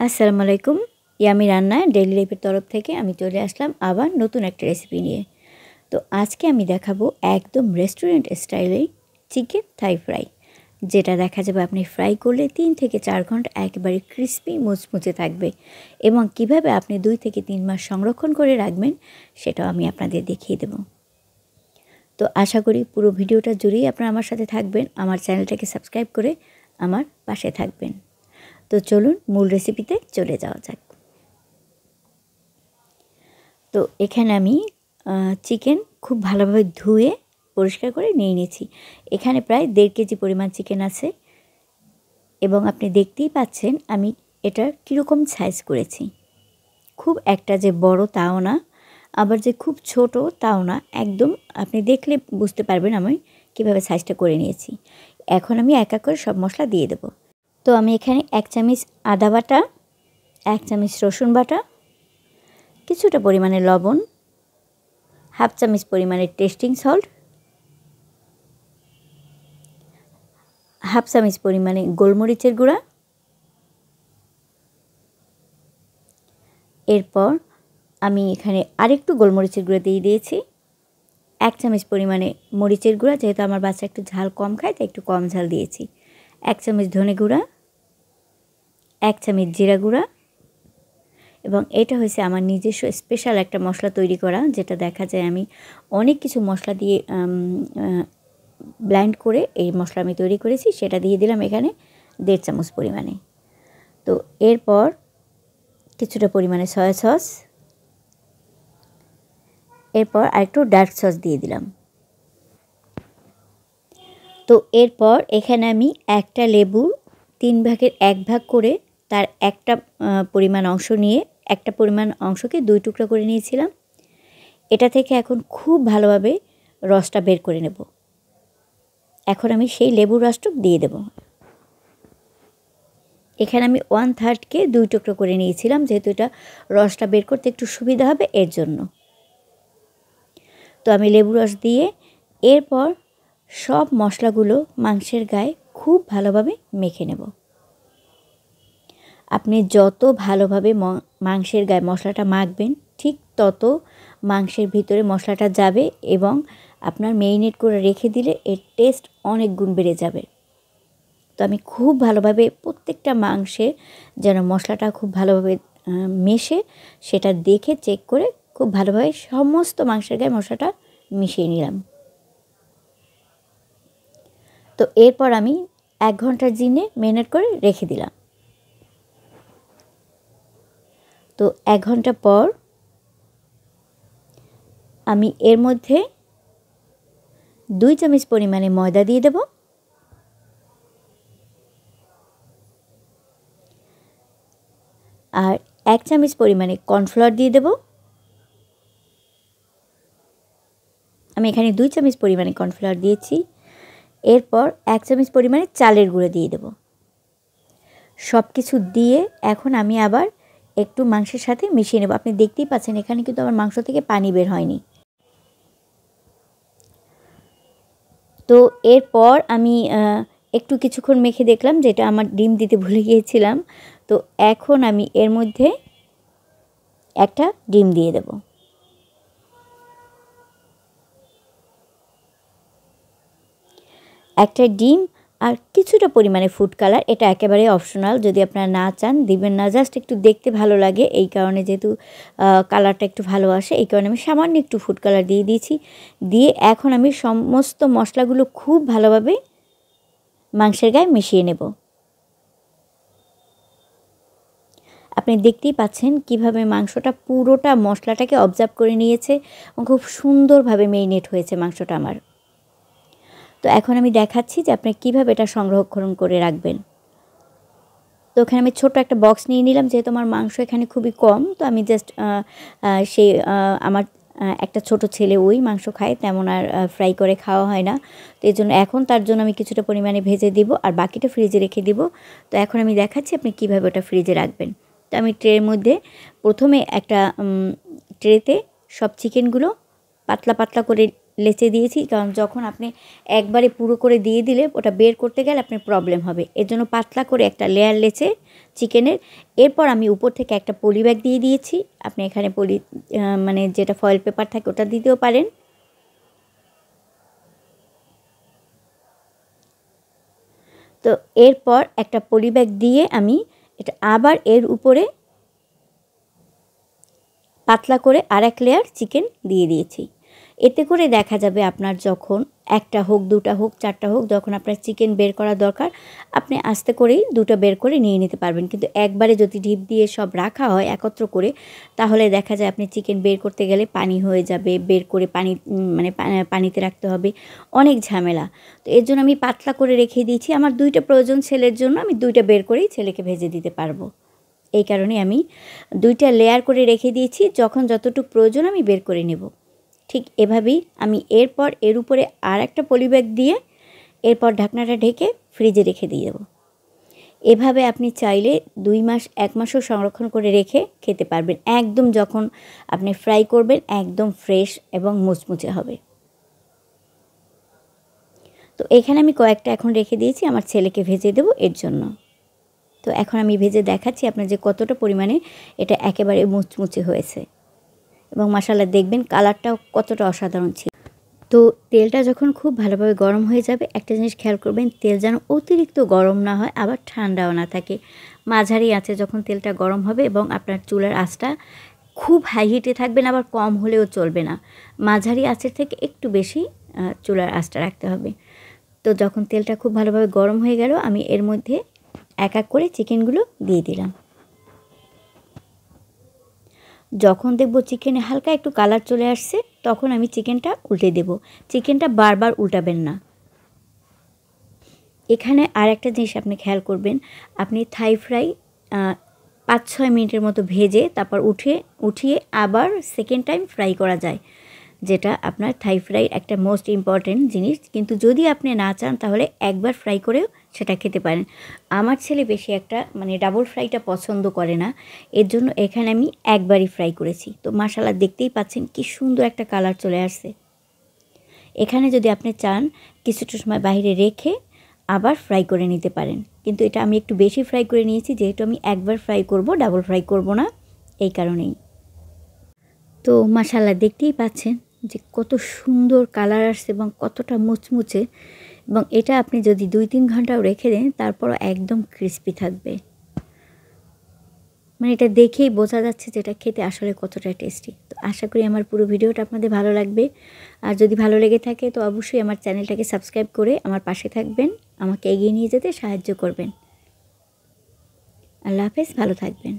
আসসালামু আলাইকুম। ইয়ামি রান্না ডেইলি লাইফের তরফ থেকে আমি চলে আসলাম আবার নতুন একটা রেসিপি নিয়ে। তো আজকে আমি দেখাবো একদম রেস্টুরেন্ট স্টাইলে চিকেন থাই ফ্রাই, যেটা দেখা যাবে আপনি ফ্রাই করলে 3 থেকে 4 ঘন্টা একেবারে ক্রিস্পি মুচমুচে থাকবে এবং কিভাবে আপনি 2 থেকে 3 মাস সংরক্ষণ করে রাখবেন সেটাও আমি আপনাদের দেখিয়ে দেব। তো আশা করি পুরো ভিডিওটা জুড়েই আপনারা আমার সাথে থাকবেন, আমার চ্যানেলটাকে সাবস্ক্রাইব করে আমার পাশে থাকবেন। তো চলুন মূল রেসিপিতে চলে যাওয়া যাক। তো এখানে আমি চিকেন খুব ভালোভাবে ধুয়ে পরিষ্কার করে নিয়ে নিয়েছি। এখানে প্রায় 1.5 কেজি পরিমাণ চিকেন আছে এবং আপনি দেখতেই পাচ্ছেন আমি এটার কীরকম সাইজ করেছি। খুব একটা যে বড় তাও না, আবার যে খুব ছোট তাও না, একদম আপনি দেখলে বুঝতে পারবেন আমি কীভাবে সাইজটা করে নিয়েছি। এখন আমি এক এক করে সব মশলা দিয়ে দেব। তো আমি এখানে 1 চামচ আদা বাটা, 1 চামচ রসুন বাটা, কিছুটা পরিমাণে লবণ, হাফ চামচ পরিমাণে টেস্টিং সল্ট, হাফ চামচ পরিমাণে গোলমরিচের গুঁড়া, এরপর আমি এখানে আরেকটু গোলমরিচের গুঁড়া দিয়ে দিয়েছি, 1 চামচ পরিমাণে মরিচের গুঁড়া, যেহেতু আমার বাচ্চা একটু ঝাল কম খায় তাই একটু কম ঝাল দিয়েছি, 1 চামচ ধনে গুঁড়া, 1 চামচ জিরা গুঁড়া এবং এটা হয়েছে আমার নিজস্ব স্পেশাল একটা মশলা তৈরি করা, যেটা দেখা যায় আমি অনেক কিছু মশলা দিয়ে ব্লেন্ড করে এই মশলা আমি তৈরি করেছি। সেটা দিয়ে দিলাম এখানে 1.5 চামচ পরিমাণে। তো এরপর কিছুটা পরিমাণে সয়া সস, এরপর আরেকটু ডার্ক সস দিয়ে দিলাম। তো এরপর এখানে আমি একটা লেবু 3 ভাগের 1 ভাগ করে তার একটা পরিমাণ অংশ নিয়ে একটা পরিমাণ অংশকে 2 টুকরা করে নিয়েছিলাম। এটা থেকে এখন খুব ভালোভাবে রসটা বের করে নেব। এখন আমি সেই লেবুর রসটুক দিয়ে দেব। এখানে আমি 1/3কে 2 টুকরো করে নিয়েছিলাম, যেহেতু এটা রসটা বের করতে একটু সুবিধা হবে এর জন্য। তো আমি লেবু রস দিয়ে এরপর সব মশলাগুলো মাংসের গায়ে খুব ভালোভাবে মেখে নেব। আপনি যত ভালোভাবে মাংসের গায়ে মশলাটা মাখবেন ঠিক তত মাংসের ভিতরে মশলাটা যাবে এবং আপনার মেরিনেট করে রেখে দিলে এর টেস্ট অনেক গুণ বেড়ে যাবে। তো আমি খুব ভালোভাবে প্রত্যেকটা মাংসে যেন মশলাটা খুব ভালোভাবে মেশে সেটা দেখে চেক করে খুব ভালোভাবে সমস্ত মাংসের গায়ে মশলাটা মিশিয়ে নিলাম। তো এরপর আমি 1 ঘন্টার জন্য মেরিনেট করে রেখে দিলাম। তো 1 ঘন্টা পর আমি এর মধ্যে 2 চামচ পরিমাণে ময়দা দিয়ে দেব, আর 1 চামচ পরিমাণে কর্নফ্লাওয়ার দিয়ে দেব। আমি এখানে 2 চামচ পরিমাণে কর্নফ্লাওয়ার দিয়েছি। এরপর 1 চামচ পরিমাণে চালের গুঁড়ো দিয়ে দেব। সব কিছু দিয়ে এখন আমি আবার একটু মাংসের সাথে মিশিয়ে নেব। আপনি দেখতেই পাচ্ছেন এখানে কিন্তু আমার মাংস থেকে পানি বের হয়নি। তো এরপর আমি একটু কিছুক্ষণ মেখে দেখলাম যেটা আমার ডিম দিতে ভুলে গিয়েছিলাম। তো এখন আমি এর মধ্যে একটা ডিম দিয়ে দেব। একটা ডিম আর কিছুটা পরিমাণে ফুড কালার, এটা একেবারে অপশনাল, যদি আপনারা না চান দিবেন না, জাস্ট একটু দেখতে ভালো লাগে এই কারণে, যেহেতু কালারটা একটু ভালো আসে এই কারণে আমি সামান্য একটু ফুড কালার দিয়ে দিয়েছি। দিয়ে এখন আমি সমস্ত মশলাগুলো খুব ভালোভাবে মাংসের গায়ে মিশিয়ে নেব। আপনি দেখতেই পাচ্ছেন কিভাবে মাংসটা পুরোটা মশলাটাকে অবজার্ভ করে নিয়েছে এবং খুব সুন্দরভাবে মেরিনেট হয়েছে মাংসটা আমার। তো এখন আমি দেখাচ্ছি যে আপনি কীভাবে এটা সংরক্ষণ করে রাখবেন। তো ওখানে আমি ছোট একটা বক্স নিয়ে নিলাম, যেহেতু আমার মাংস এখানে খুবই কম। তো আমি জাস্ট আমার একটা ছোট ছেলে ওই মাংস খায়, তেমন আর ফ্রাই করে খাওয়া হয় না। তো এই জন্য এখন তার জন্য আমি কিছুটা পরিমাণে ভেজে দিব আর বাকিটা ফ্রিজে রেখে দিব। তো এখন আমি দেখাচ্ছি আপনি কীভাবে ওটা ফ্রিজে রাখবেন। তো আমি ট্রের মধ্যে প্রথমে একটা ট্রেতে সব চিকেনগুলো পাতলা পাতলা করে লেচে দিয়েছি, কারণ যখন আপনি একবারে পুরো করে দিয়ে দিলে ওটা বের করতে গেলে আপনার প্রবলেম হবে। এর জন্য পাতলা করে একটা লেয়ার লেচে চিকেনের। এরপর আমি উপর থেকে একটা পলি ব্যাগ দিয়ে দিয়েছি। আপনি এখানে মানে যেটা ফয়েল পেপার থাকে ওটা দিতেও পারেন। তো এরপর একটা পলি ব্যাগ দিয়ে আমি এটা আবার এর উপরে পাতলা করে আরেক লেয়ার চিকেন দিয়ে দিয়েছি। এতে করে দেখা যাবে আপনার যখন একটা হোক, দুটা হোক, চারটা হোক, যখন আপনার চিকেন বের করা দরকার আপনি আস্তে করেই দুটো বের করে নিয়ে নিতে পারবেন। কিন্তু একবারে যদি ঢিপ দিয়ে সব রাখা হয় একত্র করে, তাহলে দেখা যায় আপনি চিকেন বের করতে গেলে পানি হয়ে যাবে, বের করে মানে পানিতে রাখতে হবে, অনেক ঝামেলা। তো এর জন্য আমি পাতলা করে রেখে দিয়েছি। আমার দুইটা প্রয়োজন ছেলের জন্য, আমি দুইটা বের করেই ছেলেকে ভেজে দিতে পারবো। এই কারণে আমি দুইটা লেয়ার করে রেখে দিয়েছি, যখন যতটুকু প্রয়োজন আমি বের করে নেব। ঠিক এভাবেই আমি এরপর এর উপরে আর একটা পলিব্যাগ দিয়ে এরপর ঢাকনাটা ঢেকে ফ্রিজে রেখে দিয়ে দেবো। এভাবে আপনি চাইলে 2 মাস 1 মাসও সংরক্ষণ করে রেখে খেতে পারবেন। একদম যখন আপনি ফ্রাই করবেন একদম ফ্রেশ এবং মুচমুচে হবে। তো এখানে আমি কয়েকটা এখন রেখে দিয়েছি আমার ছেলেকে ভেজে দেবো এর জন্য। তো এখন আমি ভেজে দেখাচ্ছি আপনার যে কতটা পরিমাণে এটা একেবারে মুচমুচে হয়েছে, এবং মাশাআল্লাহ দেখবেন কালারটাও কতটা অসাধারণ ছিল। তো তেলটা যখন খুব ভালোভাবে গরম হয়ে যাবে, একটা জিনিস খেয়াল করবেন, তেল যেন অতিরিক্ত গরম না হয় আবার ঠান্ডাও না থাকে। মাঝারি আঁচে যখন তেলটা গরম হবে, এবং আপনার চুলার আঁচটা খুব হাই হিটে থাকবে না, আবার কম হলেও চলবে না, মাঝারি আঁচের থেকে একটু বেশি চুলার আঁচটা রাখতে হবে। তো যখন তেলটা খুব ভালোভাবে গরম হয়ে গেল, আমি এর মধ্যে এক এক করে চিকেনগুলো দিয়ে দিলাম। যখন দেখব চিকেনে হালকা একটু কালার চলে আসছে, তখন আমি চিকেনটা উল্টে দেব। চিকেনটা বারবার উল্টাবেন না। এখানে আর একটা জিনিস আপনি খেয়াল করবেন, আপনি থাই ফ্রাই 5-6 মিনিটের মতো ভেজে তারপর উঠিয়ে আবার সেকেন্ড টাইম ফ্রাই করা যায়, যেটা আপনার থাই ফ্রাই একটা মোস্ট ইম্পর্ট্যান্ট জিনিস। কিন্তু যদি আপনি না চান তাহলে একবার ফ্রাই করেও সেটা খেতে পারেন। আমার ছেলে বেশি একটা মানে ডাবল ফ্রাইটা পছন্দ করে না, এর জন্য এখানে আমি একবারই ফ্রাই করেছি। তো মাশাআল্লাহ দেখতেই পাচ্ছেন কি সুন্দর একটা কালার চলে আসছে। এখানে যদি আপনি চান কিছুটা সময় বাইরে রেখে আবার ফ্রাই করে নিতে পারেন, কিন্তু এটা আমি একটু বেশি ফ্রাই করে নিয়েছি, যেহেতু আমি একবার ফ্রাই করব, ডাবল ফ্রাই করব না, এই কারণেই। তো মাশাআল্লাহ দেখতেই পাচ্ছেন যে কত সুন্দর কালার আসছে এবং কতটা মুচমুচে, এবং এটা আপনি যদি 2-3 ঘন্টাও রেখে দেন তারপরও একদম ক্রিস্পি থাকবে। মানে এটা দেখেই বোঝা যাচ্ছে যে এটা খেতে আসলে কতটা টেস্টি। তো আশা করি আমার পুরো ভিডিওটা আপনাদের ভালো লাগবে। আর যদি ভালো লেগে থাকে তো অবশ্যই আমার চ্যানেলটাকে সাবস্ক্রাইব করে আমার পাশে থাকবেন, আমাকে এগিয়ে নিয়ে যেতে সাহায্য করবেন। আল্লাহ হাফেজ, ভালো থাকবেন।